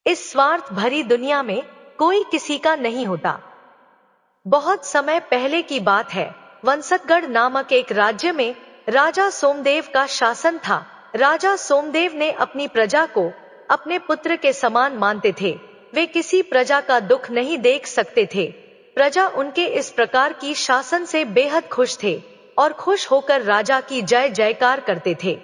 इस स्वार्थ भरी दुनिया में कोई किसी का नहीं होता। बहुत समय पहले की बात है। वंसतगढ़ नामक एक राज्य में राजा सोमदेव का शासन था। राजा सोमदेव ने अपनी प्रजा को अपने पुत्र के समान मानते थे। वे किसी प्रजा का दुख नहीं देख सकते थे। प्रजा उनके इस प्रकार की शासन से बेहद खुश थे और खुश होकर राजा की जय जयकार करते थे।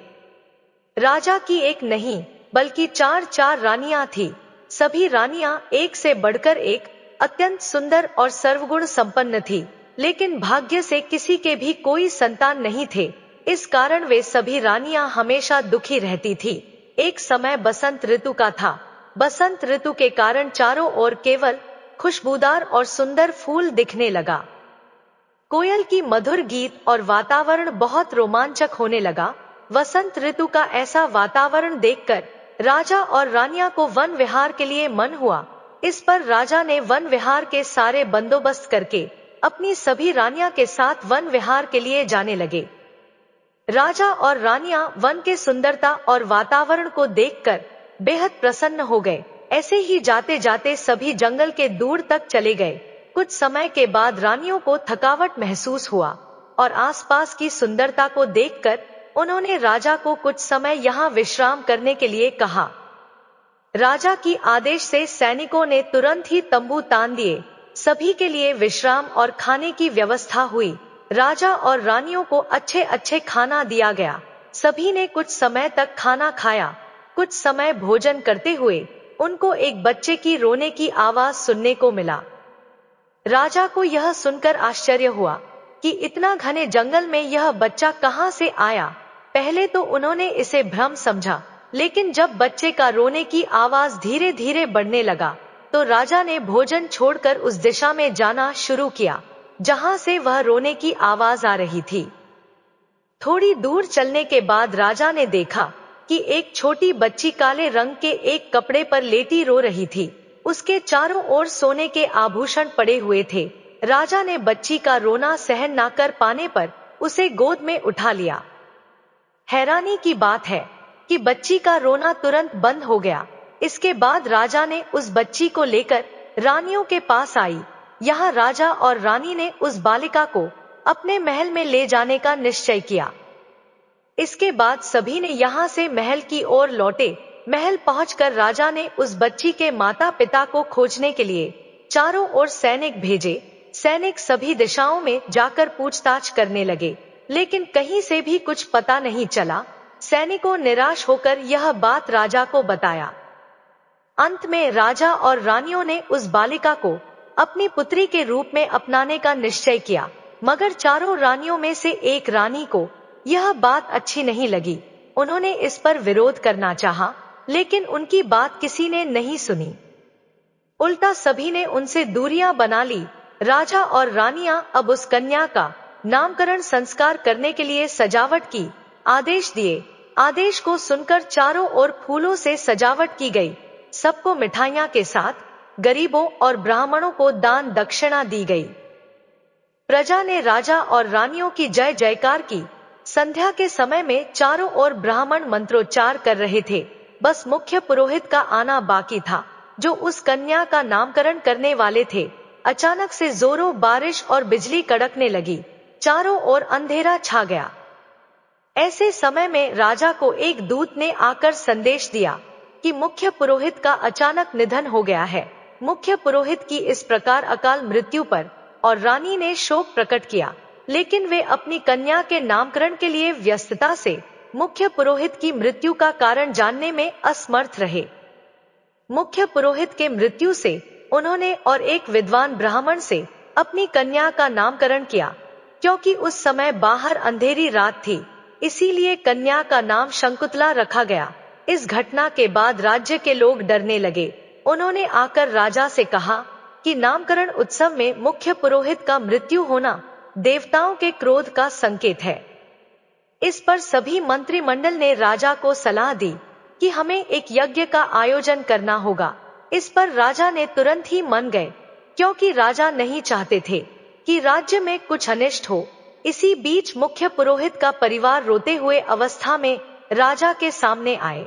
राजा की एक नहीं बल्कि चार चार रानियां थी। सभी रानियां एक से बढ़कर एक अत्यंत सुंदर और सर्वगुण संपन्न थी, लेकिन भाग्य से किसी के भी कोई संतान नहीं थे। इस कारण वे सभी रानियां हमेशा दुखी रहती थी। एक समय बसंत ऋतु का था। बसंत ऋतु के कारण चारों ओर केवल खुशबूदार और सुंदर फूल दिखने लगा। कोयल की मधुर गीत और वातावरण बहुत रोमांचक होने लगा। वसंत ऋतु का ऐसा वातावरण देखकर राजा और रानियां को वन विहार के लिए मन हुआ। इस पर राजा ने वन विहार के सारे बंदोबस्त करके अपनी सभी रानियां के साथ वन विहार के लिए जाने लगे। राजा और रानियां वन के सुंदरता और वातावरण को देखकर बेहद प्रसन्न हो गए। ऐसे ही जाते जाते सभी जंगल के दूर तक चले गए। कुछ समय के बाद रानियों को थकावट महसूस हुआ और आसपास की सुंदरता को देखकर उन्होंने राजा को कुछ समय यहाँ विश्राम करने के लिए कहा। राजा की आदेश से सैनिकों ने तुरंत ही तंबू तान दिए। सभी के लिए विश्राम और खाने की व्यवस्था हुई। राजा और रानियों को अच्छे अच्छे खाना दिया गया। सभी ने कुछ समय तक खाना खाया। कुछ समय भोजन करते हुए उनको एक बच्चे की रोने की आवाज सुनने को मिला। राजा को यह सुनकर आश्चर्य हुआ कि इतना घने जंगल में यह बच्चा कहां से आया। पहले तो उन्होंने इसे भ्रम समझा, लेकिन जब बच्चे का रोने की आवाज धीरे धीरे बढ़ने लगा तो राजा ने भोजन छोड़कर उस दिशा में जाना शुरू किया जहां से वह रोने की आवाज आ रही थी। थोड़ी दूर चलने के बाद राजा ने देखा कि एक छोटी बच्ची काले रंग के एक कपड़े पर लेटी रो रही थी। उसके चारों ओर सोने के आभूषण पड़े हुए थे। राजा ने बच्ची का रोना सहन ना कर पाने पर उसे गोद में उठा लिया। हैरानी की बात है कि बच्ची का रोना तुरंत बंद हो गया। इसके बाद राजा ने उस बच्ची को लेकर रानियों के पास आई। यहाँ राजा और रानी ने उस बालिका को अपने महल में ले जाने का निश्चय किया। इसके बाद सभी ने यहाँ से महल की ओर लौटे। महल पहुंचकर राजा ने उस बच्ची के माता पिता को खोजने के लिए चारों ओर सैनिक भेजे। सैनिक सभी दिशाओं में जाकर पूछताछ करने लगे, लेकिन कहीं से भी कुछ पता नहीं चला। सैनिकों निराश होकर यह बात राजा को बताया। अंत में राजा और रानियों ने उस बालिका को अपनी पुत्री के रूप में अपनाने का निश्चय किया, मगर चारों रानियों में से एक रानी को यह बात अच्छी नहीं लगी। उन्होंने इस पर विरोध करना चाहा, लेकिन उनकी बात किसी ने नहीं सुनी। उल्टा सभी ने उनसे दूरियां बना ली। राजा और रानियां अब उस कन्या का नामकरण संस्कार करने के लिए सजावट की आदेश दिए। आदेश को सुनकर चारों ओर फूलों से सजावट की गई। सबको मिठाइयां के साथ गरीबों और ब्राह्मणों को दान दक्षिणा दी गई। प्रजा ने राजा और रानियों की जय जयकार की। संध्या के समय में चारों ओर ब्राह्मण मंत्रोच्चार कर रहे थे। बस मुख्य पुरोहित का आना बाकी था, जो उस कन्या का नामकरण करने वाले थे। अचानक से जोरों बारिश और बिजली कड़कने लगी। चारों ओर अंधेरा छा गया। ऐसे समय में राजा को एक दूत ने आकर संदेश दिया कि मुख्य पुरोहित का अचानक निधन हो गया है। मुख्य पुरोहित की इस प्रकार अकाल मृत्यु पर और रानी ने शोक प्रकट किया, लेकिन वे अपनी कन्या के नामकरण के लिए व्यस्तता से मुख्य पुरोहित की मृत्यु का कारण जानने में असमर्थ रहे। मुख्य पुरोहित के मृत्यु से उन्होंने और एक विद्वान ब्राह्मण से अपनी कन्या का नामकरण किया। क्योंकि उस समय बाहर अंधेरी रात थी, इसीलिए कन्या का नाम शंकुतला रखा गया। इस घटना के बाद राज्य के लोग डरने लगे। उन्होंने आकर राजा से कहा कि नामकरण उत्सव में मुख्य पुरोहित का मृत्यु होना देवताओं के क्रोध का संकेत है। इस पर सभी मंत्रिमंडल ने राजा को सलाह दी कि हमें एक यज्ञ का आयोजन करना होगा। इस पर राजा ने तुरंत ही मान गए, क्योंकि राजा नहीं चाहते थे कि राज्य में कुछ अनिष्ट हो। इसी बीच मुख्य पुरोहित का परिवार रोते हुए अवस्था में राजा के सामने आए।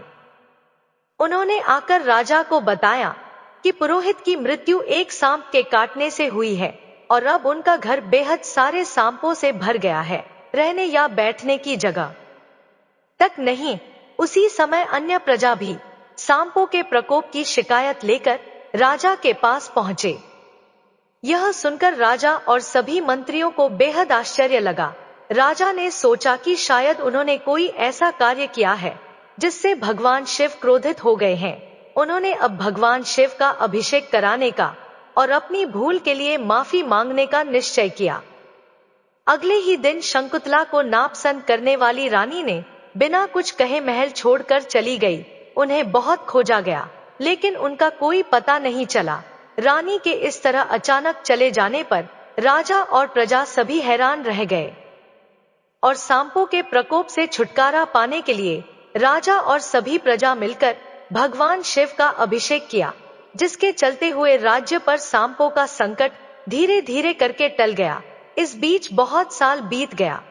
उन्होंने आकर राजा को बताया कि पुरोहित की मृत्यु एक सांप के काटने से हुई है और अब उनका घर बेहद सारे सांपों से भर गया है, रहने या बैठने की जगह तक नहीं। उसी समय अन्य प्रजा भी सांपों के प्रकोप की शिकायत लेकर राजा के पास पहुंचे। यह सुनकर राजा और सभी मंत्रियों को बेहद आश्चर्य लगा। राजा ने सोचा कि शायद उन्होंने कोई ऐसा कार्य किया है जिससे भगवान शिव क्रोधित हो गए हैं। उन्होंने अब भगवान शिव का अभिषेक कराने का और अपनी भूल के लिए माफी मांगने का निश्चय किया। अगले ही दिन शंकुतला को नापसंद करने वाली रानी ने बिना कुछ कहे महल छोड़कर चली गई। उन्हें बहुत खोजा गया लेकिन उनका कोई पता नहीं चला। रानी के इस तरह अचानक चले जाने पर राजा और प्रजा सभी हैरान रह गए और सांपों के प्रकोप से छुटकारा पाने के लिए राजा और सभी प्रजा मिलकर भगवान शिव का अभिषेक किया, जिसके चलते हुए राज्य पर सांपों का संकट धीरे धीरे करके टल गया। इस बीच बहुत साल बीत गया।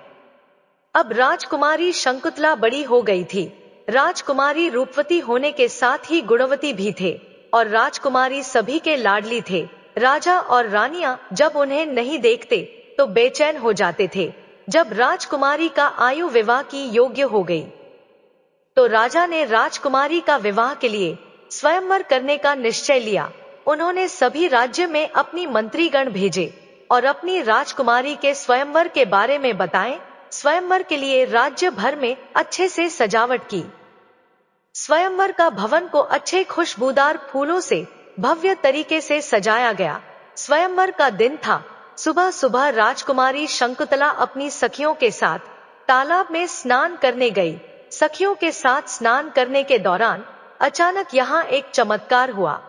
अब राजकुमारी शंकुतला बड़ी हो गई थी। राजकुमारी रूपवती होने के साथ ही गुणवती भी थे और राजकुमारी सभी के लाडली थे। राजा और रानियां जब उन्हें नहीं देखते तो बेचैन हो जाते थे। जब राजकुमारी का आयु विवाह की योग्य हो गई तो राजा ने राजकुमारी का विवाह के लिए स्वयंवर करने का निश्चय लिया। उन्होंने सभी राज्य में अपनी मंत्रीगण भेजे और अपनी राजकुमारी के स्वयंवर के बारे में बताएं। स्वयंवर के लिए राज्य भर में अच्छे से सजावट की। स्वयंवर का भवन को अच्छे खुशबूदार फूलों से भव्य तरीके से सजाया गया। स्वयंवर का दिन था। सुबह सुबह राजकुमारी शंकुतला अपनी सखियों के साथ तालाब में स्नान करने गई। सखियों के साथ स्नान करने के दौरान अचानक यहाँ एक चमत्कार हुआ।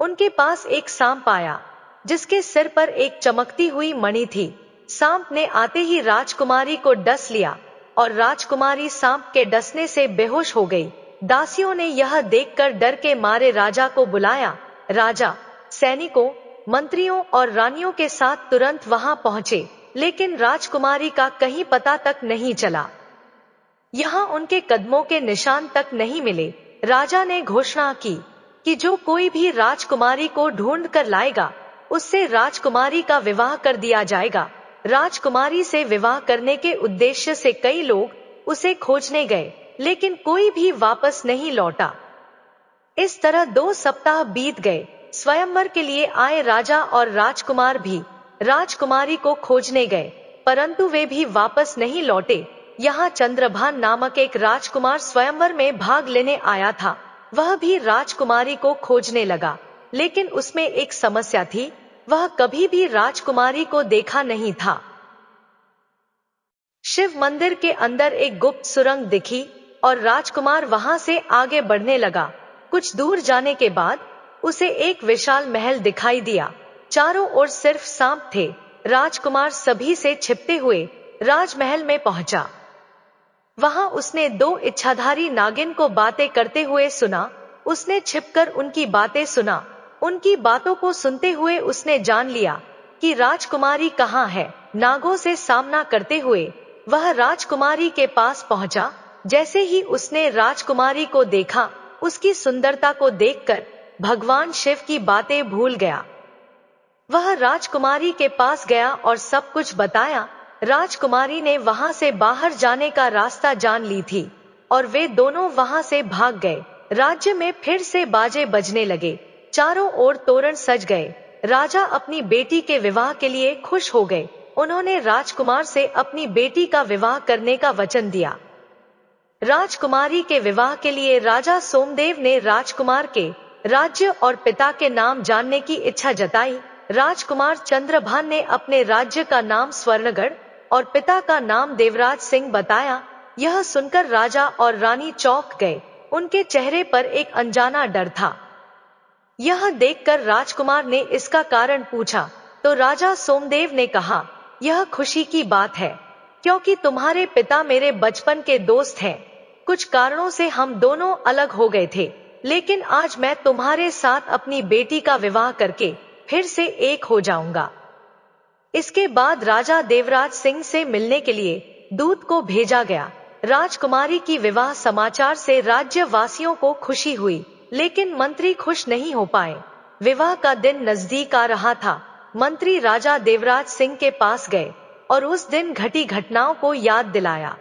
उनके पास एक सांप आया जिसके सिर पर एक चमकती हुई मणि थी। सांप ने आते ही राजकुमारी को डस लिया और राजकुमारी सांप के डसने से बेहोश हो गई। दासियों ने यह देखकर डर के मारे राजा को बुलाया। राजा सैनिकों, मंत्रियों और रानियों के साथ तुरंत वहां पहुंचे, लेकिन राजकुमारी का कहीं पता तक नहीं चला। यहाँ उनके कदमों के निशान तक नहीं मिले। राजा ने घोषणा की कि जो कोई भी राजकुमारी को ढूंढ कर लाएगा उससे राजकुमारी का विवाह कर दिया जाएगा। राजकुमारी से विवाह करने के उद्देश्य से कई लोग उसे खोजने गए, लेकिन कोई भी वापस नहीं लौटा। इस तरह 2 सप्ताह बीत गए। स्वयंवर के लिए आए राजा और राजकुमार भी राजकुमारी को खोजने गए, परंतु वे भी वापस नहीं लौटे। यहाँ चंद्रभान नामक एक राजकुमार स्वयंवर में भाग लेने आया था। वह भी राजकुमारी को खोजने लगा, लेकिन उसमें एक समस्या थी। वह कभी भी राजकुमारी को देखा नहीं था। शिव मंदिर के अंदर एक गुप्त सुरंग दिखी और राजकुमार वहां से आगे बढ़ने लगा। कुछ दूर जाने के बाद उसे एक विशाल महल दिखाई दिया। चारों ओर सिर्फ सांप थे। राजकुमार सभी से छिपते हुए राजमहल में पहुंचा। वहां उसने 2 इच्छाधारी नागिन को बातें करते हुए सुना। उसने छिपकर उनकी बातें सुना। उनकी बातों को सुनते हुए उसने जान लिया कि राजकुमारी कहाँ है। नागों से सामना करते हुए वह राजकुमारी के पास पहुंचा। जैसे ही उसने राजकुमारी को देखा, उसकी सुंदरता को देखकर भगवान शिव की बातें भूल गया। वह राजकुमारी के पास गया और सब कुछ बताया। राजकुमारी ने वहां से बाहर जाने का रास्ता जान ली थी और वे दोनों वहां से भाग गए। राज्य में फिर से बाजे बजने लगे। चारों ओर तोरण सज गए। राजा अपनी बेटी के विवाह के लिए खुश हो गए। उन्होंने राजकुमार से अपनी बेटी का विवाह करने का वचन दिया। राजकुमारी के विवाह के लिए राजा सोमदेव ने राजकुमार के राज्य और पिता के नाम जानने की इच्छा जताई। राजकुमार चंद्रभान ने अपने राज्य का नाम स्वर्णगढ़ और पिता का नाम देवराज सिंह बताया। यह सुनकर राजा और रानी चौंक गए। उनके चेहरे पर एक अनजाना डर था। यह देखकर राजकुमार ने इसका कारण पूछा तो राजा सोमदेव ने कहा, यह खुशी की बात है क्योंकि तुम्हारे पिता मेरे बचपन के दोस्त हैं। कुछ कारणों से हम दोनों अलग हो गए थे, लेकिन आज मैं तुम्हारे साथ अपनी बेटी का विवाह करके फिर से एक हो जाऊंगा। इसके बाद राजा देवराज सिंह से मिलने के लिए दूत को भेजा गया। राजकुमारी की विवाह समाचार से राज्यवासियों को खुशी हुई, लेकिन मंत्री खुश नहीं हो पाए। विवाह का दिन नजदीक आ रहा था। मंत्री राजा देवराज सिंह के पास गए और उस दिन घटी घटनाओं को याद दिलाया।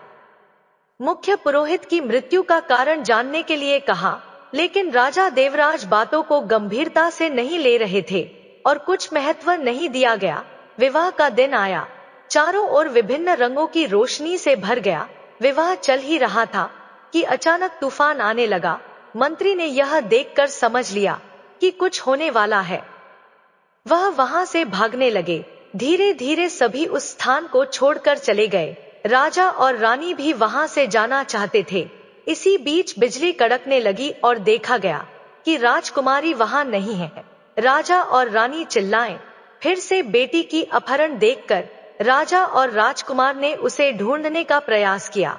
मुख्य पुरोहित की मृत्यु का कारण जानने के लिए कहा, लेकिन राजा देवराज बातों को गंभीरता से नहीं ले रहे थे और कुछ महत्व नहीं दिया गया। विवाह का दिन आया। चारों ओर विभिन्न रंगों की रोशनी से भर गया। विवाह चल ही रहा था कि अचानक तूफान आने लगा। मंत्री ने यह देखकर समझ लिया कि कुछ होने वाला है। वह वहां से भागने लगे। धीरे धीरे सभी उस स्थान को छोड़कर चले गए। राजा और रानी भी वहां से जाना चाहते थे। इसी बीच बिजली कड़कने लगी और देखा गया कि राजकुमारी वहां नहीं है। राजा और रानी चिल्लाए। फिर से बेटी की अपहरण देखकर राजा और राजकुमार ने उसे ढूंढने का प्रयास किया,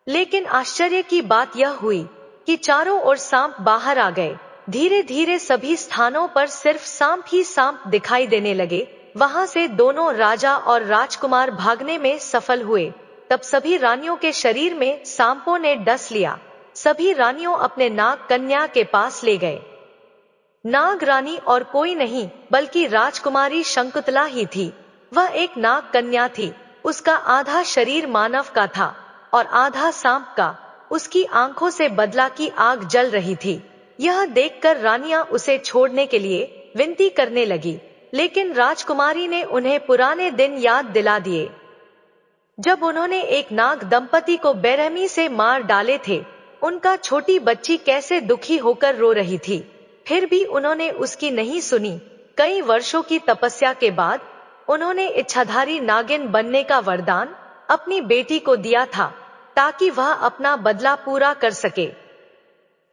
लेकिन आश्चर्य की बात यह हुई कि चारों ओर सांप बाहर आ गए। धीरे धीरे सभी स्थानों पर सिर्फ सांप ही सांप दिखाई देने लगे। वहां से दोनों राजा और राजकुमार भागने में सफल हुए। तब सभी रानियों के शरीर में सांपों ने डस लिया। सभी रानियों अपने नाग कन्या के पास ले गए। नाग रानी और कोई नहीं बल्कि राजकुमारी शंकुतला ही थी। वह एक नाग कन्या थी। उसका आधा शरीर मानव का था और आधा सांप का। उसकी आंखों से बदला की आग जल रही थी। यह देखकर रानियां उसे छोड़ने के लिए विनती करने लगी, लेकिन राजकुमारी ने उन्हें पुराने दिन याद दिला दिए, जब उन्होंने एक नाग दंपति को बेरहमी से मार डाले थे। उनका छोटी बच्ची कैसे दुखी होकर रो रही थी, फिर भी उन्होंने उसकी नहीं सुनी। कई वर्षों की तपस्या के बाद उन्होंने इच्छाधारी नागिन बनने का वरदान अपनी बेटी को दिया था, ताकि वह अपना बदला पूरा कर सके।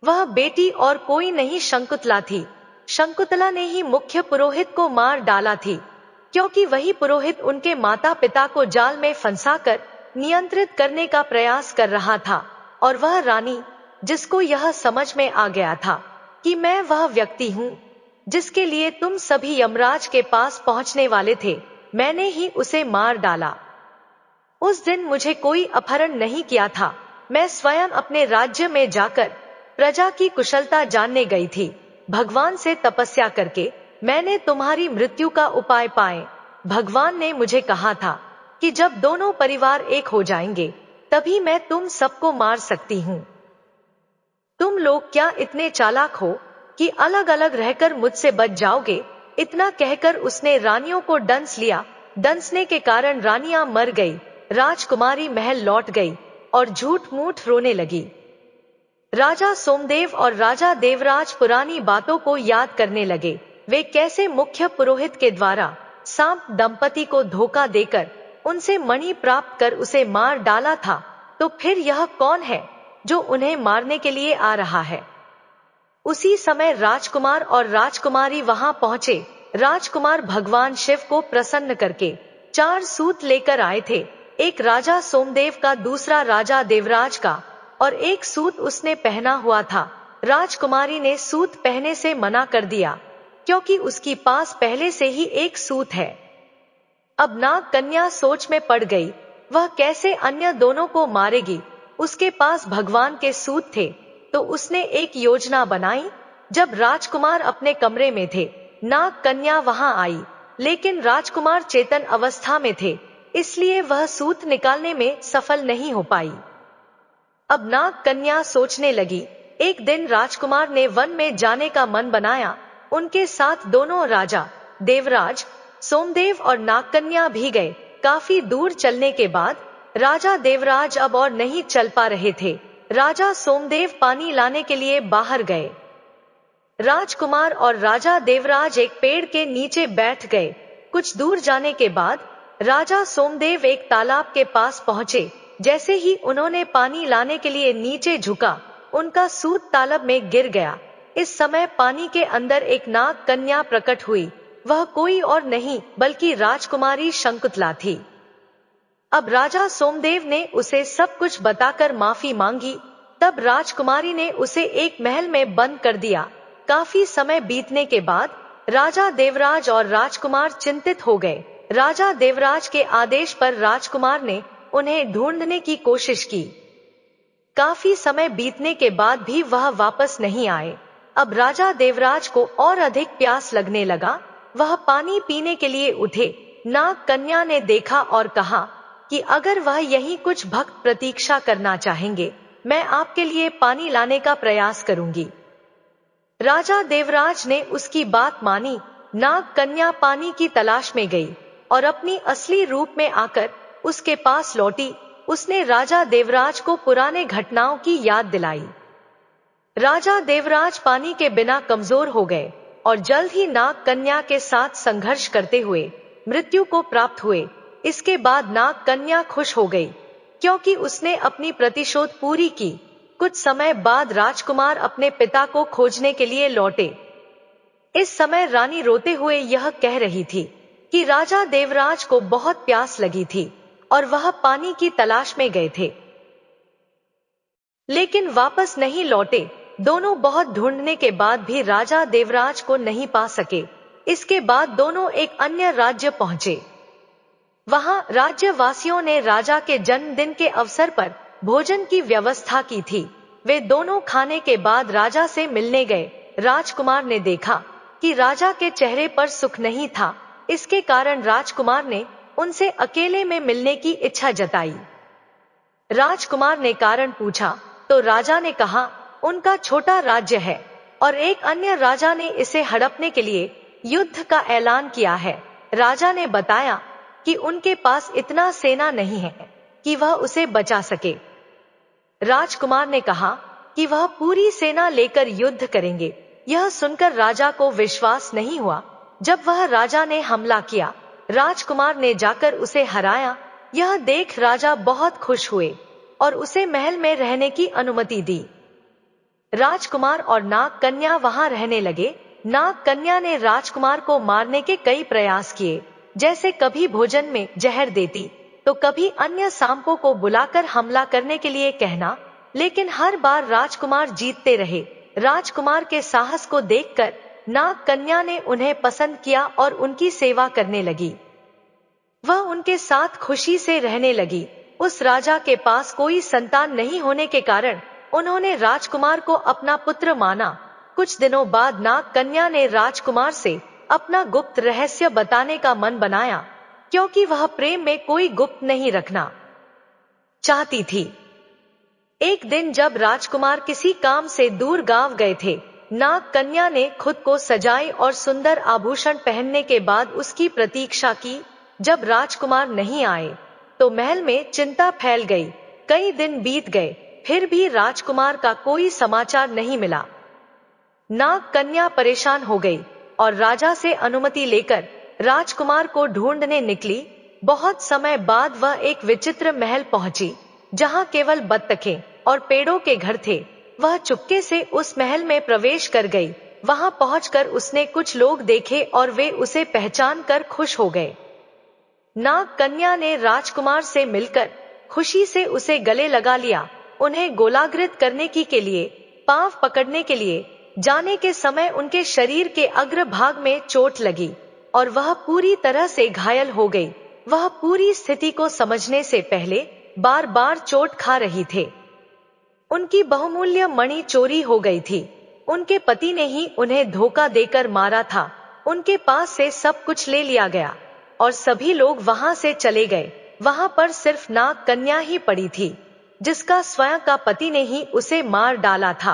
वह बेटी और कोई नहीं शंकुतला थी। शंकुतला ने ही मुख्य पुरोहित को मार डाला थी, क्योंकि वही पुरोहित उनके माता पिता को जाल में फंसाकर नियंत्रित करने का प्रयास कर रहा था। और वह रानी, जिसको यह समझ में आ गया था कि मैं वह व्यक्ति हूँ जिसके लिए तुम सभी यमराज के पास पहुंचने वाले थे, मैंने ही उसे मार डाला। उस दिन मुझे कोई अपहरण नहीं किया था। मैं स्वयं अपने राज्य में जाकर प्रजा की कुशलता जानने गई थी। भगवान से तपस्या करके मैंने तुम्हारी मृत्यु का उपाय पाए। भगवान ने मुझे कहा था कि जब दोनों परिवार एक हो जाएंगे तभी मैं तुम सबको मार सकती हूँ। तुम लोग क्या इतने चालाक हो कि अलग अलग रहकर मुझसे बच जाओगे? इतना कहकर उसने रानियों को डंस लिया। डंसने के कारण रानियां मर गई। राजकुमारी महल लौट गई और झूठ मूठ रोने लगी। राजा सोमदेव और राजा देवराज पुरानी बातों को याद करने लगे। वे कैसे मुख्य पुरोहित के द्वारा सांप दंपति को धोखा देकर उनसे मणि प्राप्त कर उसे मार डाला था। तो फिर यह कौन है जो उन्हें मारने के लिए आ रहा है? उसी समय राजकुमार और राजकुमारी वहां पहुंचे। राजकुमार भगवान शिव को प्रसन्न करके 4 सूत लेकर आए थे। एक राजा सोमदेव का, दूसरा राजा देवराज का और एक सूत उसने पहना हुआ था। राजकुमारी ने सूत पहने से मना कर दिया, क्योंकि उसकी पास पहले से ही एक सूत है। अब नाग कन्या सोच में पड़ गई, वह कैसे अन्य दोनों को मारेगी? उसके पास भगवान के सूत थे, तो उसने एक योजना बनाई। जब राजकुमार अपने कमरे में थे, नाग कन्या वहां आई, लेकिन राजकुमार चेतन अवस्था में थे, इसलिए वह सूत निकालने में सफल नहीं हो पाई। अब नाग कन्या सोचने लगी, एक दिन राजकुमार ने वन में जाने का मन बनाया। उनके साथ दोनों राजा देवराज सोमदेव और नागकन्या भी गए। काफी दूर चलने के बाद राजा देवराज अब और नहीं चल पा रहे थे। राजा सोमदेव पानी लाने के लिए बाहर गए। राजकुमार और राजा देवराज एक पेड़ के नीचे बैठ गए। कुछ दूर जाने के बाद राजा सोमदेव एक तालाब के पास पहुंचे। जैसे ही उन्होंने पानी लाने के लिए नीचे झुका, उनका सूत तालाब में गिर गया। इस समय पानी के अंदर एक नाग कन्या प्रकट हुई। वह कोई और नहीं बल्कि राजकुमारी शंकुतला थी। अब राजा सोमदेव ने उसे सब कुछ बताकर माफी मांगी। तब राजकुमारी ने उसे एक महल में बंद कर दिया। काफी समय बीतने के बाद राजा देवराज और राजकुमार चिंतित हो गए। राजा देवराज के आदेश पर राजकुमार ने उन्हें ढूंढने की कोशिश की। काफी समय बीतने के बाद भी वह वापस नहीं आए। अब राजा देवराज को और अधिक प्यास लगने लगा। वह पानी पीने के लिए उठे। नाग कन्या ने देखा और कहा कि अगर वह यहीं कुछ भक्त प्रतीक्षा करना चाहेंगे, मैं आपके लिए पानी लाने का प्रयास करूंगी। राजा देवराज ने उसकी बात मानी। नाग कन्या पानी की तलाश में गई और अपनी असली रूप में आकर उसके पास लौटी। उसने राजा देवराज को पुराने घटनाओं की याद दिलाई। राजा देवराज पानी के बिना कमजोर हो गए और जल्द ही नाग कन्या के साथ संघर्ष करते हुए मृत्यु को प्राप्त हुए। इसके बाद नाग कन्या खुश हो गई क्योंकि उसने अपनी प्रतिशोध पूरी की। कुछ समय बाद राजकुमार अपने पिता को खोजने के लिए लौटे। इस समय रानी रोते हुए यह कह रही थी कि राजा देवराज को बहुत प्यास लगी थी और वह पानी की तलाश में गए थे, लेकिन वापस नहीं लौटे। दोनों बहुत ढूंढने के बाद भी राजा देवराज को नहीं पा सके। इसके बाद दोनों एक अन्य राज्य पहुंचे। वहां राज्यवासियों ने राजा के जन्मदिन के अवसर पर भोजन की व्यवस्था की थी। वे दोनों खाने के बाद राजा से मिलने गए। राजकुमार ने देखा कि राजा के चेहरे पर सुख नहीं था। इसके कारण राजकुमार ने उनसे अकेले में मिलने की इच्छा जताई। राजकुमार ने कारण पूछा तो राजा ने कहा उनका छोटा राज्य है और एक अन्य राजा ने इसे हड़पने के लिए युद्ध का ऐलान किया है। राजा ने बताया कि उनके पास इतना सेना नहीं है कि वह उसे बचा सके। राजकुमार ने कहा कि वह पूरी सेना लेकर युद्ध करेंगे। यह सुनकर राजा को विश्वास नहीं हुआ। जब वह राजा ने हमला किया, राजकुमार ने जाकर उसे हराया। यह देख राजा बहुत खुश हुए और उसे महल में रहने की अनुमति दी। राजकुमार और नाग कन्या वहां रहने लगे। नाग कन्या ने राजकुमार को मारने के कई प्रयास किए, जैसे कभी भोजन में जहर देती तो कभी अन्य सांपों को बुलाकर हमला करने के लिए कहना, लेकिन हर बार राजकुमार जीतते रहे। राजकुमार के साहस को देखकर नाग कन्या ने उन्हें पसंद किया और उनकी सेवा करने लगी। वह उनके साथ खुशी से रहने लगी। उस राजा के पास कोई संतान नहीं होने के कारण उन्होंने राजकुमार को अपना पुत्र माना। कुछ दिनों बाद नाग कन्या ने राजकुमार से अपना गुप्त रहस्य बताने का मन बनाया, क्योंकि वह प्रेम में कोई गुप्त नहीं रखना चाहती थी। एक दिन जब राजकुमार किसी काम से दूर गांव गए थे, नाग कन्या ने खुद को सजाई और सुंदर आभूषण पहनने के बाद उसकी प्रतीक्षा की। जब राजकुमार नहीं आए तो महल में चिंता फैल गई। कई दिन बीत गए, फिर भी राजकुमार का कोई समाचार नहीं मिला। नाग कन्या परेशान हो गई और राजा से अनुमति लेकर राजकुमार को ढूंढने निकली। बहुत समय बाद वह एक विचित्र महल पहुंची, जहां केवल बत्तखें और पेड़ों के घर थे। वह चुपके से उस महल में प्रवेश कर गई। वहां पहुंचकर उसने कुछ लोग देखे और वे उसे पहचान कर खुश हो गए। नाग कन्या ने राजकुमार से मिलकर खुशी से उसे गले लगा लिया। उन्हें गोलाग्रत करने के लिए पांव पकड़ने के लिए जाने के समय उनके शरीर के अग्रभाग में चोट लगी और वह पूरी तरह से घायल हो गई। वह पूरी स्थिति को समझने से पहले बार बार चोट खा रही थे। उनकी बहुमूल्य मणि चोरी हो गई थी। उनके पति ने ही उन्हें धोखा देकर मारा था। उनके पास से सब कुछ ले लिया गया और सभी लोग वहां से चले गए। वहां पर सिर्फ नाग कन्या ही पड़ी थी, जिसका स्वयं का पति ने ही उसे मार डाला था।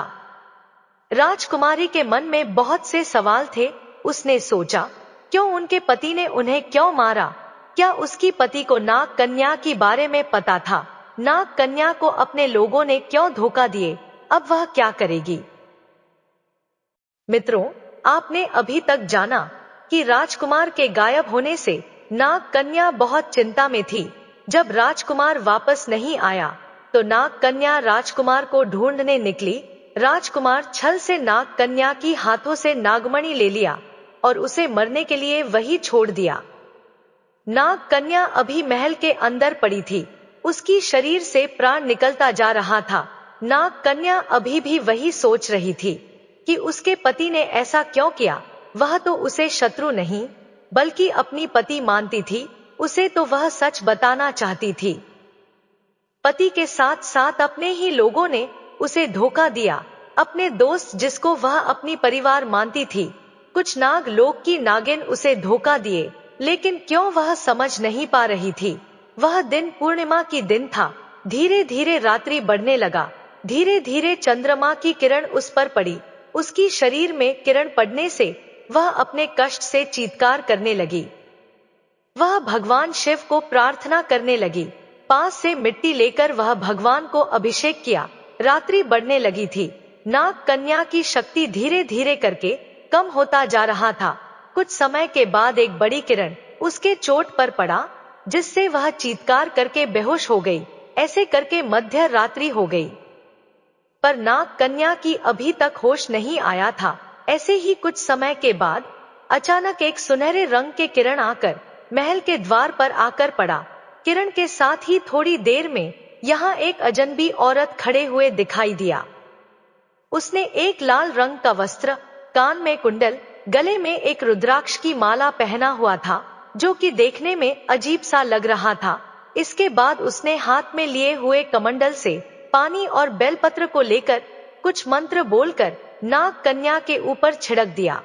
राजकुमारी के मन में बहुत से सवाल थे। उसने सोचा, क्यों उनके पति ने उन्हें क्यों मारा? क्या उसकी पति को नाग कन्या के बारे में पता था? नाग कन्या को अपने लोगों ने क्यों धोखा दिए? अब वह क्या करेगी? मित्रों, आपने अभी तक जाना कि राजकुमार के गायब होने से नाग कन्या बहुत चिंता में थी। जब राजकुमार वापस नहीं आया तो नाग कन्या राजकुमार को ढूंढने निकली। राजकुमार छल से नाग कन्या की हाथों से नागमणि ले लिया और उसे मरने के लिए वही छोड़ दिया। नाग कन्या अभी महल के अंदर पड़ी थी। उसकी शरीर से प्राण निकलता जा रहा था। नाग कन्या अभी भी वही सोच रही थी कि उसके पति ने ऐसा क्यों किया। वह तो उसे शत्रु नहीं बल्कि अपनी पति मानती थी। उसे तो वह सच बताना चाहती थी। पति के साथ साथ अपने ही लोगों ने उसे धोखा दिया, अपने दोस्त जिसको वह अपनी परिवार मानती थी। कुछ नाग लोक की नागिन उसे धोखा दिए, लेकिन क्यों वह समझ नहीं पा रही थी। वह दिन पूर्णिमा की दिन था। धीरे धीरे रात्रि बढ़ने लगा। धीरे धीरे चंद्रमा की किरण उस पर पड़ी। उसकी शरीर में किरण पड़ने से वह अपने कष्ट से चीत्कार करने लगी। वह भगवान शिव को प्रार्थना करने लगी। पास से मिट्टी लेकर वह भगवान को अभिषेक किया। रात्रि बढ़ने लगी थी। नाग कन्या की शक्ति धीरे धीरे करके कम होता जा रहा था। कुछ समय के बाद एक बड़ी किरण उसके चोट पर पड़ा, जिससे वह चीत्कार करके बेहोश हो गई। ऐसे करके मध्य रात्रि हो गई, पर नाग कन्या की अभी तक होश नहीं आया था। ऐसे ही कुछ समय के बाद अचानक एक सुनहरे रंग के किरण आकर महल के द्वार पर आकर पड़ा। किरण के साथ ही थोड़ी देर में यहाँ एक अजनबी औरत खड़े हुए दिखाई दिया। उसने एक लाल रंग का वस्त्र, कान में कुंडल, गले में एक रुद्राक्ष की माला पहना हुआ था, जो कि देखने में अजीब सा लग रहा था। इसके बाद उसने हाथ में लिए हुए कमंडल से पानी और बेलपत्र को लेकर कुछ मंत्र बोलकर नाग कन्या के ऊपर छिड़क दिया।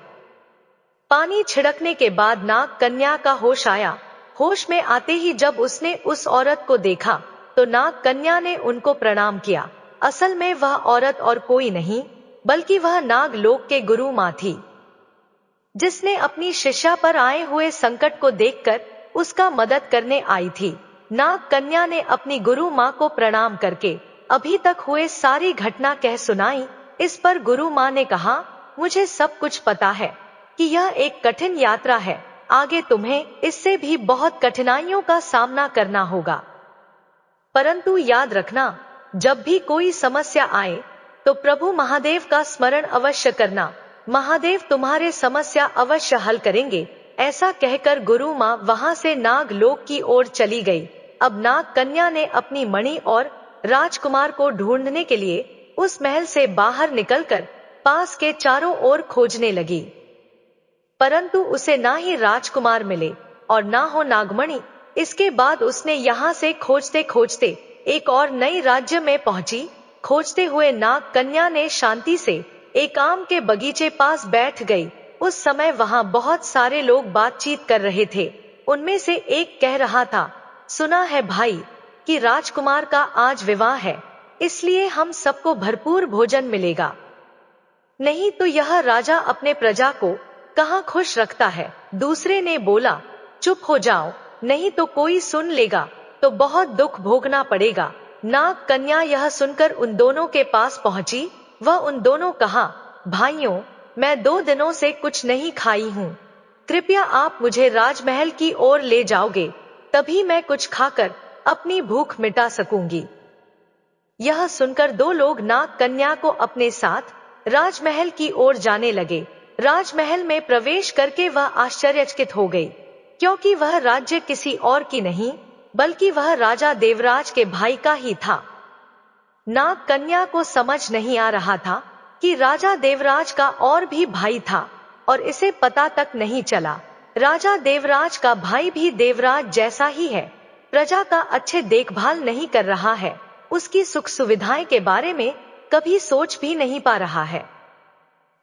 पानी छिड़कने के बाद नाग कन्या का होश आया। होश में आते ही जब उसने उस औरत को देखा तो नाग कन्या ने उनको प्रणाम किया। असल में वह औरत और कोई नहीं बल्कि वह नाग लोक के गुरु माँ थी, जिसने अपनी शिष्या पर आए हुए संकट को देखकर उसका मदद करने आई थी। नाग कन्या ने अपनी गुरु माँ को प्रणाम करके अभी तक हुए सारी घटना कह सुनाई। इस पर गुरु माँ ने कहा, मुझे सब कुछ पता है कि यह एक कठिन यात्रा है। आगे तुम्हें इससे भी बहुत कठिनाइयों का सामना करना होगा, परंतु याद रखना, जब भी कोई समस्या आए तो प्रभु महादेव का स्मरण अवश्य करना। महादेव तुम्हारे समस्या अवश्य हल करेंगे। ऐसा कहकर गुरु माँ वहां से नाग लोक की ओर चली गई। अब नाग कन्या ने अपनी मणि और राजकुमार को ढूंढने के लिए उस महल से बाहर निकलकर पास के चारों ओर खोजने लगी, परंतु उसे ना ही राजकुमार मिले और ना हो नागमणि। इसके बाद उसने यहाँ से खोजते खोजते एक और नई राज्य में पहुंची। खोजते हुए नाग कन्या ने शांति से एक आम के बगीचे पास बैठ गई। उस समय वहां बहुत सारे लोग बातचीत कर रहे थे। उनमें से एक कह रहा था, सुना है भाई कि राजकुमार का आज विवाह है, इसलिए हम सबको भरपूर भोजन मिलेगा। नहीं तो यह राजा अपने प्रजा को कहाँ खुश रखता है। दूसरे ने बोला, चुप हो जाओ, नहीं तो कोई सुन लेगा तो बहुत दुख भोगना पड़ेगा। नाग कन्या यह सुनकर उन दोनों के पास पहुंची। वह उन दोनों कहा, भाइयों, मैं 2 दिनों से कुछ नहीं खाई हूँ, कृपया आप मुझे राजमहल की ओर ले जाओगे, तभी मैं कुछ खाकर अपनी भूख मिटा सकूंगी। यह सुनकर 2 लोग नाग कन्या को अपने साथ राजमहल की ओर जाने लगे। राजमहल में प्रवेश करके वह आश्चर्यचकित हो गई, क्योंकि वह राज्य किसी और की नहीं बल्कि वह राजा देवराज के भाई का ही था। नाग कन्या को समझ नहीं आ रहा था कि राजा देवराज का और भी भाई था और इसे पता तक नहीं चला। राजा देवराज का भाई भी देवराज जैसा ही है, प्रजा का अच्छे देखभाल नहीं कर रहा है, उसकी सुख सुविधाएं के बारे में कभी सोच भी नहीं पा रहा है।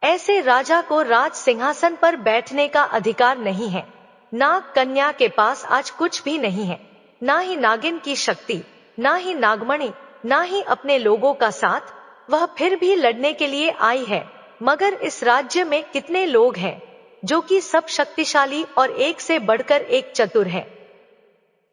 ऐसे राजा को राज सिंहासन पर बैठने का अधिकार नहीं है। नाग कन्या के पास आज कुछ भी नहीं है, ना ही नागिन की शक्ति, ना ही नागमणि, ना ही अपने लोगों का साथ। वह फिर भी लड़ने के लिए आई है, मगर इस राज्य में कितने लोग हैं जो कि सब शक्तिशाली और एक से बढ़कर एक चतुर हैं।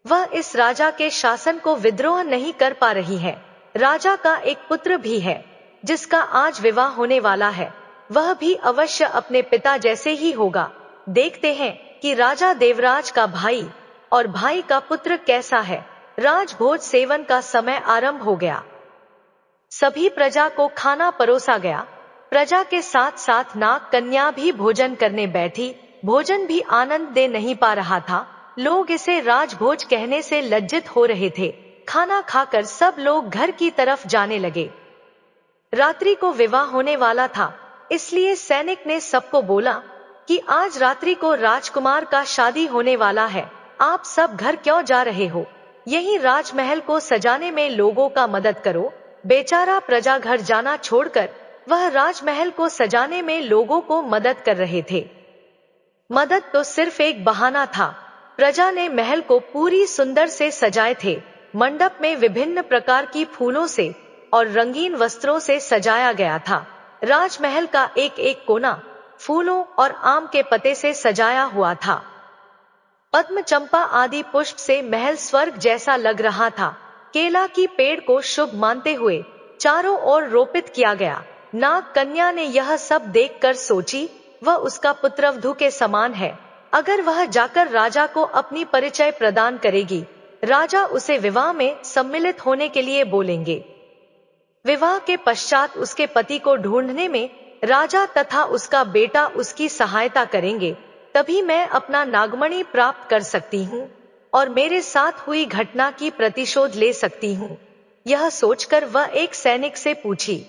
वह इस राजा के शासन को विद्रोह नहीं कर पा रही है। राजा का एक पुत्र भी है जिसका आज विवाह होने वाला है, वह भी अवश्य अपने पिता जैसे ही होगा। देखते हैं कि राजा देवराज का भाई और भाई का पुत्र कैसा है। राजभोज सेवन का समय आरंभ हो गया। सभी प्रजा को खाना परोसा गया। प्रजा के साथ साथ नाग कन्या भी भोजन करने बैठी। भोजन भी आनंद दे नहीं पा रहा था। लोग इसे राजभोज कहने से लज्जित हो रहे थे। खाना खाकर सब लोग घर की तरफ जाने लगे। रात्रि को विवाह होने वाला था, इसलिए सैनिक ने सबको बोला कि आज रात्रि को राजकुमार का शादी होने वाला है, आप सब घर क्यों जा रहे हो? यही राजमहल को सजाने में लोगों का मदद करो। बेचारा प्रजा घर जाना छोड़कर वह राजमहल को सजाने में लोगों को मदद कर रहे थे। मदद तो सिर्फ एक बहाना था। प्रजा ने महल को पूरी सुंदर से सजाए थे। मंडप में विभिन्न प्रकार की फूलों से और रंगीन वस्त्रों से सजाया गया था। राजमहल का एक एक कोना फूलों और आम के पत्ते से सजाया हुआ था। पद्म, चंपा आदि पुष्प से महल स्वर्ग जैसा लग रहा था। केला की पेड़ को शुभ मानते हुए चारों ओर रोपित किया गया। नाग कन्या ने यह सब देखकर सोची, वह उसका पुत्रवधू के समान है। अगर वह जाकर राजा को अपनी परिचय प्रदान करेगी, राजा उसे विवाह में सम्मिलित होने के लिए बोलेंगे। विवाह के पश्चात उसके पति को ढूंढने में राजा तथा उसका बेटा उसकी सहायता करेंगे। तभी मैं अपना नागमणि प्राप्त कर सकती हूँ और मेरे साथ हुई घटना की प्रतिशोध ले सकती हूँ। यह सोचकर वह एक सैनिक से पूछी,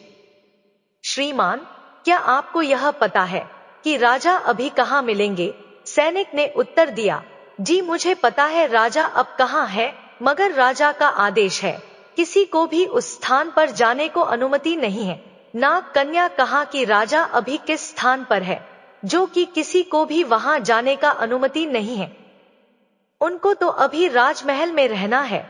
श्रीमान, क्या आपको यह पता है कि राजा अभी कहाँ मिलेंगे? सैनिक ने उत्तर दिया, जी मुझे पता है राजा अब कहाँ है, मगर राजा का आदेश है, किसी को भी उस स्थान पर जाने को अनुमति नहीं है। नाग कन्या कहा कि राजा अभी किस स्थान पर है, जो कि किसी को भी वहां जाने का अनुमति नहीं है। उनको तो अभी राजमहल में रहना है,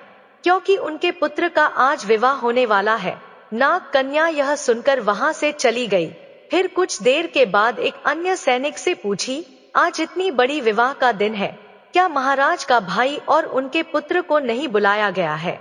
क्योंकि उनके पुत्र का आज विवाह होने वाला है। नाग कन्या यह सुनकर वहां से चली गई। फिर कुछ देर के बाद एक अन्य सैनिक से पूछी, आज इतनी बड़ी विवाह का दिन है, क्या महाराज का भाई और उनके पुत्र को नहीं बुलाया गया है?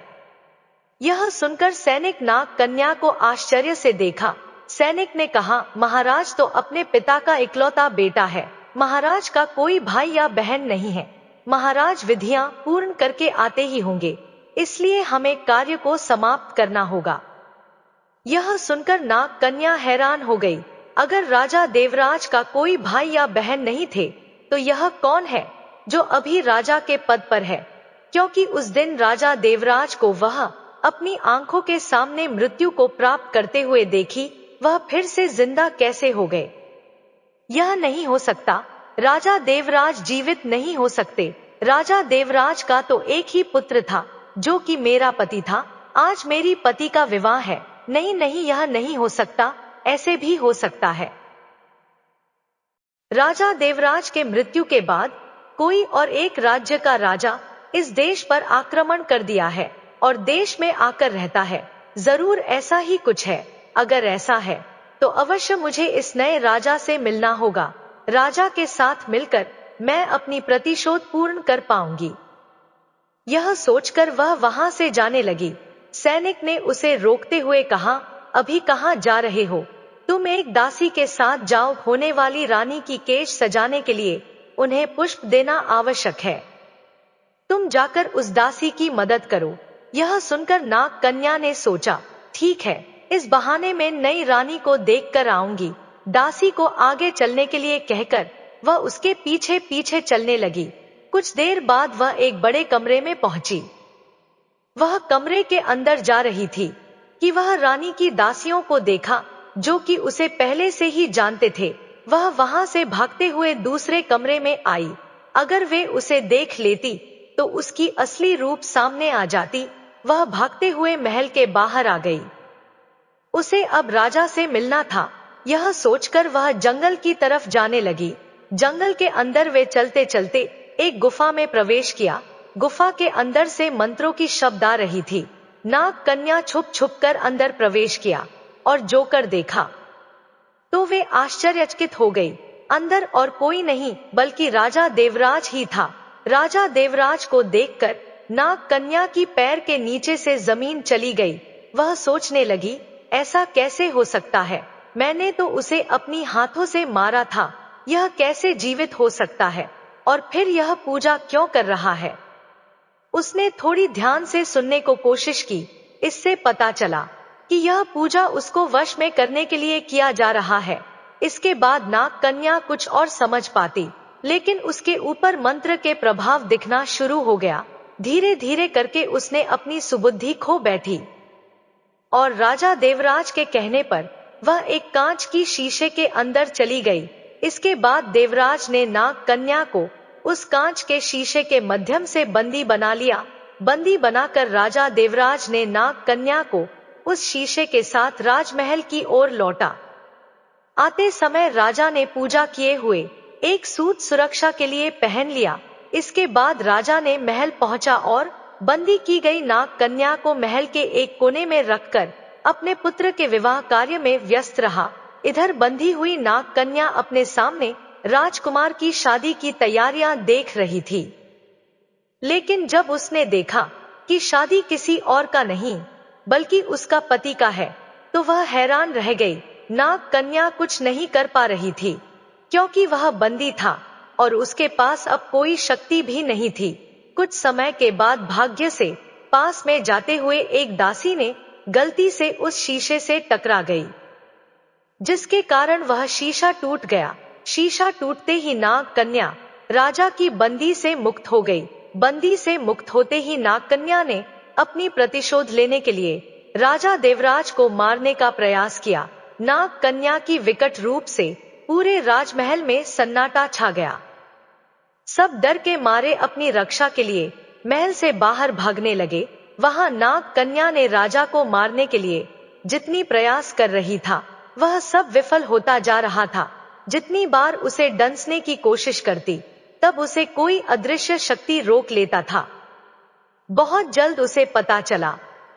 यह सुनकर सैनिक नाग कन्या को आश्चर्य से देखा। सैनिक ने कहा, महाराज तो अपने पिता का इकलौता बेटा है, महाराज का कोई भाई या बहन नहीं है। महाराज विधियां पूर्ण करके आते ही होंगे, इसलिए हमें कार्य को समाप्त करना होगा। यह सुनकर नाग कन्या हैरान हो गई। अगर राजा देवराज का कोई भाई या बहन नहीं थे, तो यह कौन है जो अभी राजा के पद पर है? क्योंकि उस दिन राजा देवराज को वह अपनी आंखों के सामने मृत्यु को प्राप्त करते हुए देखी, वह फिर से जिंदा कैसे हो गए? यह नहीं हो सकता, राजा देवराज जीवित नहीं हो सकते। राजा देवराज का तो एक ही पुत्र था, जो कि मेरा पति था। आज मेरी पति का विवाह है। नहीं नहीं, यह नहीं हो सकता, ऐसे भी हो सकता है। राजा देवराज के मृत्यु के बाद कोई और एक राज्य का राजा इस देश पर आक्रमण कर दिया है और देश में आकर रहता है। जरूर ऐसा ही कुछ है। अगर ऐसा है तो अवश्य मुझे इस नए राजा से मिलना होगा। राजा के साथ मिलकर मैं अपनी प्रतिशोध पूर्ण कर पाऊंगी। यह सोचकर वह वहां से जाने लगी। सैनिक ने उसे रोकते हुए कहा, अभी कहाँ जा रहे हो? तुम एक दासी के साथ जाओ, होने वाली रानी की केश सजाने के लिए उन्हें पुष्प देना आवश्यक है। तुम जाकर उस दासी की मदद करो। यह सुनकर नाग कन्या ने सोचा, ठीक है, इस बहाने में नई रानी को देखकर आऊंगी। दासी को आगे चलने के लिए कहकर वह उसके पीछे पीछे चलने लगी। कुछ देर बाद वह एक बड़े कमरे में पहुंची। वह कमरे के अंदर जा रही थी कि वह रानी की दासियों को देखा, जो कि उसे पहले से ही जानते थे। वह वहां से भागते हुए दूसरे कमरे में आई। अगर वे उसे देख लेती तो उसकी असली रूप सामने आ जाती। वह भागते हुए महल के बाहर आ गई। उसे अब राजा से मिलना था। यह सोचकर वह जंगल की तरफ जाने लगी। जंगल के अंदर वे चलते चलते एक गुफा में प्रवेश किया। गुफा के अंदर से मंत्रों की शब्द आ रही थी। नाग कन्या छुप छुप कर अंदर प्रवेश किया और जोकर देखा तो वे आश्चर्यचकित हो गई। अंदर और कोई नहीं बल्कि राजा देवराज ही था। राजा देवराज को देखकर नाग कन्या की पैर के नीचे से जमीन चली गई। वह सोचने लगी, ऐसा कैसे हो सकता है? मैंने तो उसे अपनी हाथों से मारा था, यह कैसे जीवित हो सकता है? और फिर यह पूजा क्यों कर रहा है? उसने थोड़ी ध्यान से सुनने को कोशिश की। इससे पता चला कि यह पूजा उसको वश में करने के लिए किया जा रहा है। इसके बाद नाग कन्या कुछ और समझ पाती, लेकिन उसके ऊपर मंत्र के प्रभाव दिखना शुरू हो गया। धीरे धीरे करके उसने अपनी सुबुद्धि खो बैठी और राजा देवराज के कहने पर वह एक कांच की शीशे के अंदर चली गई। इसके बाद देवराज ने नाग कन्या को उस कांच के शीशे के माध्यम से बंदी बना लिया बंदी बनाकर राजा देवराज ने नाग कन्या को उस शीशे के साथ राजमहल की ओर लौटा। आते समय राजा ने पूजा किए हुए एक सूट सुरक्षा के लिए पहन लिया। इसके बाद राजा ने महल पहुंचा और बंदी की गई नाग कन्या को महल के एक कोने में रखकर अपने पुत्र के विवाह कार्य में व्यस्त रहा। इधर बंधी हुई नाग कन्या अपने सामने राजकुमार की शादी की तैयारियां देख रही थी। लेकिन जब उसने देखा कि शादी किसी और का नहीं बल्कि उसका पति का है, तो वह हैरान रह गई। नाग कन्या कुछ नहीं कर पा रही थी क्योंकि वह बंदी था और उसके पास अब कोई शक्ति भी नहीं थी। कुछ समय के बाद भाग्य से पास में जाते हुए एक दासी ने गलती से उस शीशे से टकरा गई, जिसके कारण वह शीशा टूट गया। शीशा टूटते ही नाग कन्या राजा की बंदी से मुक्त हो गई। बंदी से मुक्त होते ही नाग कन्या ने अपनी प्रतिशोध लेने के लिए राजा देवराज को मारने का प्रयास किया। नाग कन्या की विकट रूप से पूरे राजमहल में सन्नाटा छा गया। सब डर के मारे अपनी रक्षा के लिए महल से बाहर भागने लगे। वहां नाग कन्या ने राजा को मारने के लिए जितनी प्रयास कर रही था, वह सब विफल होता जा रहा था। जितनी बार उसे डंसने की कोशिश करती, तब उसे कोई अदृश्य शक्ति रोक लेता था। बहुत जल्द उसे पता चला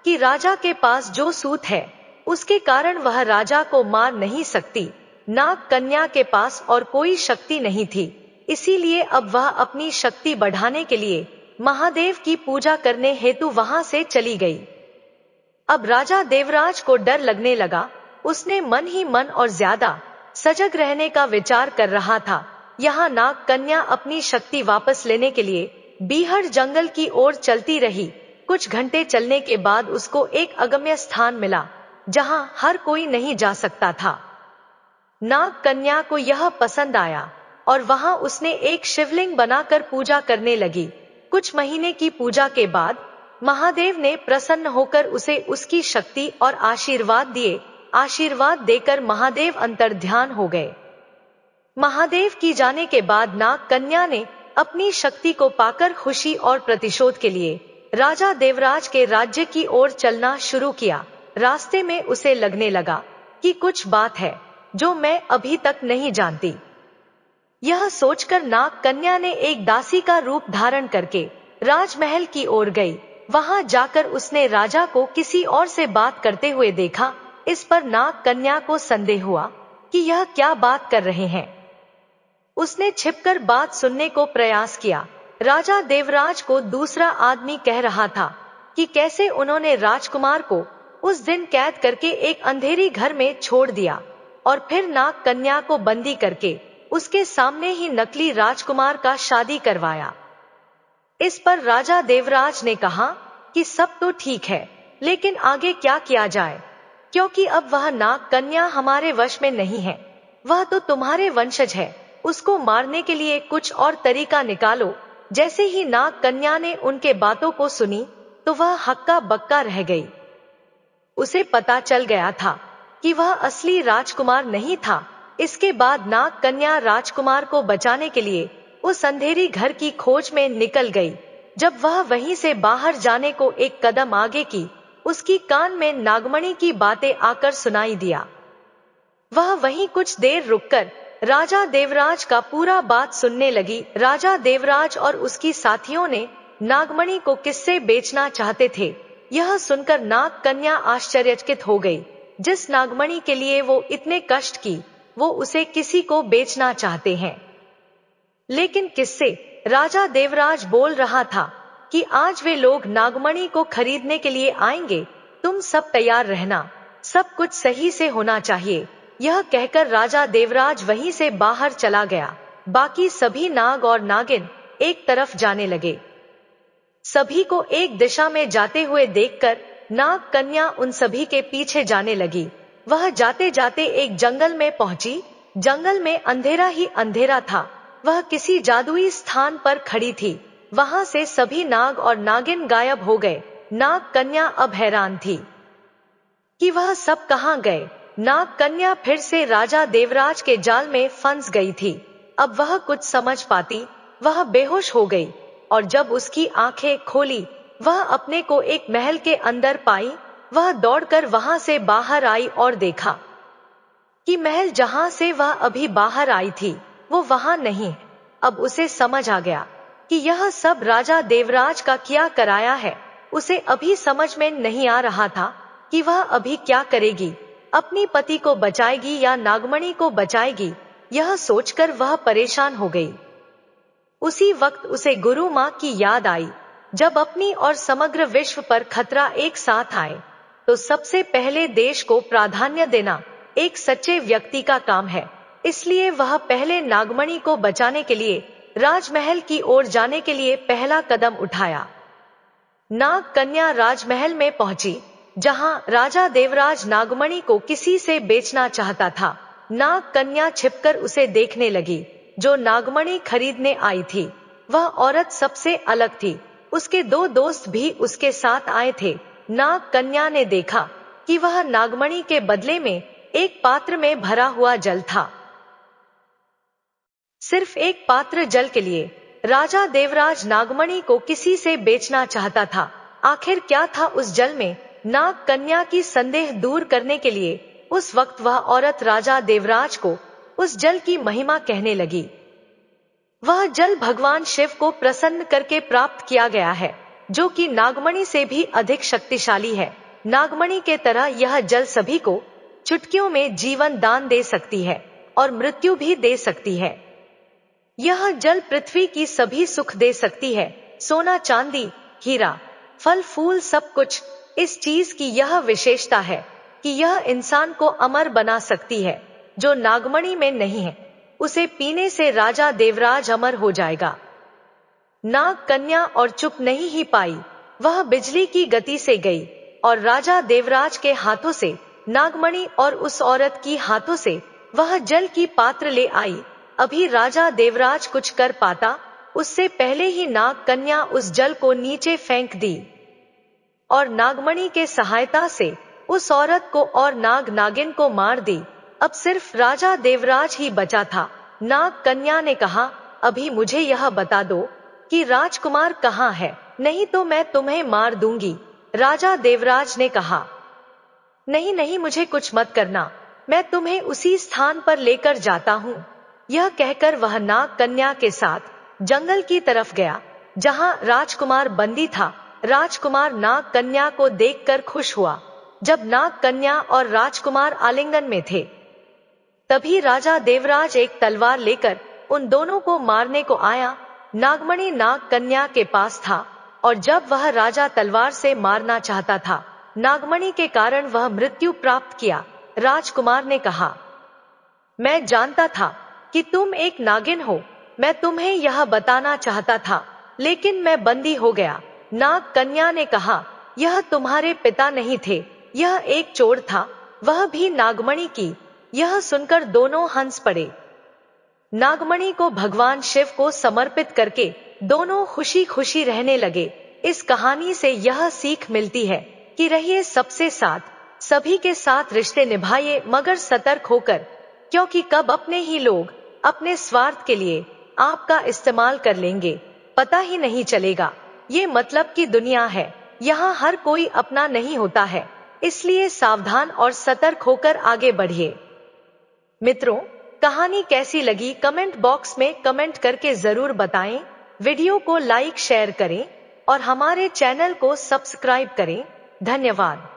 कि राजा के पास जो सूत है, उसके कारण वह राजा को मार नहीं सकती। नाग कन्या के पास और कोई शक्ति नहीं थी, इसीलिए अब वह अपनी शक्ति बढ़ाने के लिए महादेव की पूजा करने हेतु वहां से चली गई। अब राजा देवराज को डर लगने लगा। उसने मन ही मन और ज्यादा सजग रहने का विचार कर रहा था। यहाँ नाग कन्या अपनी शक्ति वापस लेने के लिए बीहड़ जंगल की ओर चलती रही। कुछ घंटे चलने के बाद उसको एक अगम्य स्थान मिला, जहाँ हर कोई नहीं जा सकता था। नाग कन्या को यह पसंद आया और वहां उसने एक शिवलिंग बनाकर पूजा करने लगी। कुछ महीने की पूजा के बाद महादेव ने प्रसन्न होकर उसे उसकी शक्ति और आशीर्वाद दिए। आशीर्वाद देकर महादेव अंतर्ध्यान हो गए। महादेव की जाने के बाद नाग कन्या ने अपनी शक्ति को पाकर खुशी और प्रतिशोध के लिए राजा देवराज के राज्य की ओर चलना शुरू किया। रास्ते में उसे लगने लगा कि कुछ बात है जो मैं अभी तक नहीं जानती। यह सोचकर नाग कन्या ने एक दासी का रूप धारण करके राजमहल की ओर गई। वहां जाकर उसने राजा को किसी और से बात करते हुए देखा। इस पर नाग कन्या को संदेह हुआ कि यह क्या बात कर रहे हैं। उसने छिपकर बात सुनने को प्रयास किया। राजा देवराज को दूसरा आदमी कह रहा था कि कैसे उन्होंने राजकुमार को उस दिन कैद करके एक अंधेरी घर में छोड़ दिया और फिर नाग कन्या को बंदी करके उसके सामने ही नकली राजकुमार का शादी करवाया। इस पर राजा देवराज ने कहा कि सब तो ठीक है, लेकिन आगे क्या किया जाए, क्योंकि अब वह नाग कन्या हमारे वश में नहीं है। वह तो तुम्हारे वंशज है, उसको मारने के लिए कुछ और तरीका निकालो। जैसे ही नाग कन्या ने उनके बातों को सुनी, तो वह हक्का बक्का रह गई। उसे पता चल गया था कि वह असली राजकुमार नहीं था। इसके बाद नाग कन्या राजकुमार को बचाने के लिए उस अंधेरी घर की खोज में निकल गई। जब वह वहीं से बाहर जाने को एक कदम आगे की, उसकी कान में नागमणि की बातें आकर सुनाई दिया। वह वहीं कुछ देर रुककर राजा देवराज का पूरा बात सुनने लगी। राजा देवराज और उसकी साथियों ने नागमणि को किससे बेचना चाहते थे, यह सुनकर नाग कन्या आश्चर्यचकित हो गई। जिस नागमणि के लिए वो इतने कष्ट की, वो उसे किसी को बेचना चाहते हैं। लेकिन किससे? राजा देवराज बोल रहा था कि आज वे लोग नागमणि को खरीदने के लिए आएंगे। तुम सब तैयार रहना, सब कुछ सही से होना चाहिए। यह कहकर राजा देवराज वहीं से बाहर चला गया। बाकी सभी नाग और नागिन एक तरफ जाने लगे। सभी को एक दिशा में जाते हुए देखकर नाग कन्या उन सभी के पीछे जाने लगी। वह जाते जाते एक जंगल में पहुंची। जंगल में अंधेरा ही अंधेरा था। वह किसी जादुई स्थान पर खड़ी थी। वहां से सभी नाग और नागिन गायब हो गए। नाग कन्या अब हैरान थी कि वह सब कहां गए। नाग कन्या फिर से राजा देवराज के जाल में फंस गई थी। अब वह कुछ समझ पाती, वह बेहोश हो गई और जब उसकी आंखें खोली, वह अपने को एक महल के अंदर पाई। वह दौड़कर वहां से बाहर आई और देखा कि महल जहां से वह अभी बाहर आई थी वो वहां नहीं। अब उसे समझ आ गया कि यह सब राजा देवराज का किया कराया है। उसे अभी समझ में नहीं आ रहा था कि वह अभी क्या करेगी, अपनी पति को बचाएगी या नागमणि को बचाएगी। यह सोचकर वह परेशान हो गई। उसी वक्त उसे गुरु माँ की याद आई। जब अपनी और समग्र विश्व पर खतरा एक साथ आए तो सबसे पहले देश को प्राधान्य देना एक सच्चे व्यक्ति का काम है। इसलिए वह पहले नागमणि को बचाने के लिए राजमहल की ओर जाने के लिए पहला कदम उठाया। नाग कन्या राजमहल में पहुंची, जहां राजा देवराज नागमणि को किसी से बेचना चाहता था। नाग कन्या छिपकर उसे देखने लगी। जो नागमणि खरीदने आई थी वह औरत सबसे अलग थी। उसके दो दोस्त भी उसके साथ आए थे। नाग कन्या ने देखा कि वह नागमणि के बदले में एक पात्र में भरा हुआ जल था। सिर्फ एक पात्र जल के लिए राजा देवराज नागमणि को किसी से बेचना चाहता था। आखिर क्या था उस जल में? नाग कन्या की संदेह दूर करने के लिए उस वक्त वह औरत राजा देवराज को उस जल की महिमा कहने लगी। वह जल भगवान शिव को प्रसन्न करके प्राप्त किया गया है, जो कि नागमणि से भी अधिक शक्तिशाली है। नागमणि के तरह यह जल सभी को चुटकियों में जीवन दान दे सकती है और मृत्यु भी दे सकती है। यह जल पृथ्वी की सभी सुख दे सकती है, सोना चांदी हीरा फल फूल सब कुछ। इस चीज की यह विशेषता है कि यह इंसान को अमर बना सकती है। जो नागमणि में नहीं है उसे पीने से राजा देवराज अमर हो जाएगा। नाग कन्या और चुप नहीं ही पाई, वह बिजली की गति से गई और राजा देवराज के हाथों से नागमणि और उस औरत की हाथों से वह जल की पात्र ले आई। अभी राजा देवराज कुछ कर पाता उससे पहले ही नाग कन्या उस जल को नीचे फेंक दी और नागमणि के सहायता से उस औरत को और नाग नागिन को मार दी। अब सिर्फ राजा देवराज ही बचा था। नाग कन्या ने कहा, अभी मुझे यह बता दो कि राजकुमार कहाँ है, नहीं तो मैं तुम्हें मार दूंगी। राजा देवराज ने कहा, नहीं नहीं, मुझे कुछ मत करना, मैं तुम्हें उसी स्थान पर लेकर जाता हूँ। यह कहकर वह नाग कन्या के साथ जंगल की तरफ गया जहां राजकुमार बंदी था। राजकुमार नाग कन्या को देखकर खुश हुआ। जब नाग कन्या और राजकुमार आलिंगन में थे तभी राजा देवराज एक तलवार लेकर उन दोनों को मारने को आया। नागमणि नाग कन्या के पास था और जब वह राजा तलवार से मारना चाहता था, नागमणि के कारण वह मृत्यु प्राप्त किया। राजकुमार ने कहा, मैं जानता था कि तुम एक नागिन हो, मैं तुम्हें यह बताना चाहता था लेकिन मैं बंदी हो गया। नाग कन्या ने कहा, यह तुम्हारे पिता नहीं थे, यह एक चोर था, वह भी नागमणि की। यह सुनकर दोनों हंस पड़े। नागमणि को भगवान शिव को समर्पित करके दोनों खुशी खुशी रहने लगे। इस कहानी से यह सीख मिलती है कि रहिए सबसे साथ, सभी के साथ रिश्ते निभाइए मगर सतर्क होकर, क्योंकि कब अपने ही लोग अपने स्वार्थ के लिए आपका इस्तेमाल कर लेंगे पता ही नहीं चलेगा। ये मतलब की दुनिया है, यहाँ हर कोई अपना नहीं होता है, इसलिए सावधान और सतर्क होकर आगे बढ़िए। मित्रों, कहानी कैसी लगी कमेंट बॉक्स में कमेंट करके जरूर बताएं। वीडियो को लाइक शेयर करें और हमारे चैनल को सब्सक्राइब करें। धन्यवाद।